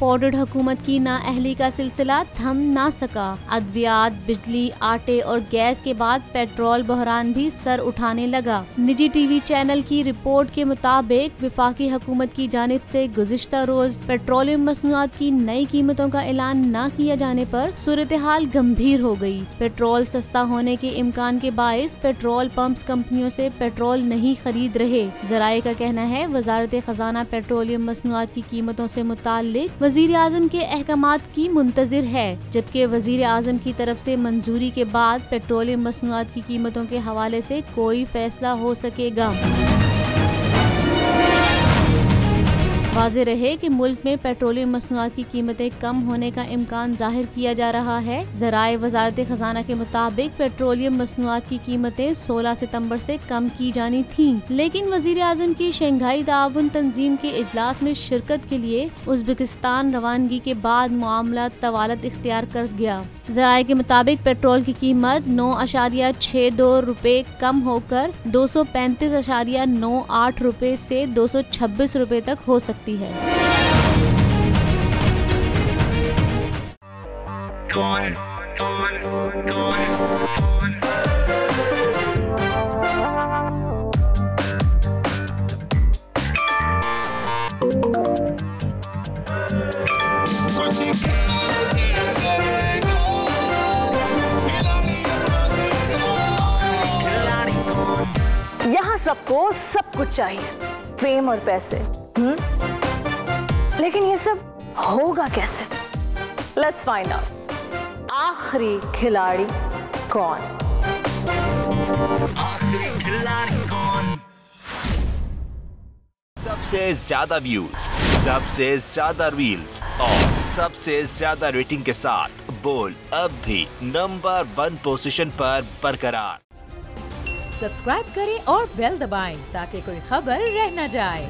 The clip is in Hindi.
सपोर्टेड हुकूमत की नाअहली का सिलसिला थम ना सका। अद्वियात, बिजली, आटे और गैस के बाद पेट्रोल बहरान भी सर उठाने लगा। निजी टीवी चैनल की रिपोर्ट के मुताबिक वफाकी हुकूमत की जानिब से गुज़िश्ता रोज पेट्रोलियम मसनूआत की नई कीमतों का ऐलान न किया जाने पर सूरत हाल गंभीर हो गई। पेट्रोल सस्ता होने के इम्कान के बाइस पेट्रोल पंप्स कंपनियों से पेट्रोल नहीं खरीद रहे। ज़राए का कहना है वजारत खजाना पेट्रोलियम मसनूआत की कीमतों से मुताल्लिक वजीर आज़म के अहकामात की मुंतजिर है, जबकि वजीर आज़म की तरफ से मंजूरी के बाद पेट्रोलियम मसनूआत की कीमतों के हवाले से कोई फैसला हो सकेगा। वाज़ेह रहे कि मुल्क में पेट्रोलियम मसनूआत की कीमतें कम होने का इम्कान जाहिर किया जा रहा है। ज़राए वजारत खजाना के मुताबिक पेट्रोलियम मसनूआत की कीमतें 16 सितंबर से कम की जानी थीं, लेकिन वज़ीर आज़म की शंघाई ताउन तंजीम के इजलास में शिरकत के लिए उज़्बेकिस्तान रवानगी के बाद मामला तवालत इख्तियार कर गया। ज़राए के मुताबिक पेट्रोल की कीमत 9.62 रुपए कम होकर 235.98 रुपए से 226 रुपए तक हो सकती है। यहाँ सबको सब कुछ चाहिए, फेम और पैसे, लेकिन ये सब होगा कैसे? Let's find out. आखिरी खिलाड़ी कौन? सबसे ज्यादा व्यूज, सबसे ज्यादा रील्स और सबसे ज्यादा रेटिंग के साथ बोल्ड अब भी नंबर 1 पोजीशन पर बरकरार। सब्सक्राइब करें और बेल दबाएं ताकि कोई खबर रह न जाए।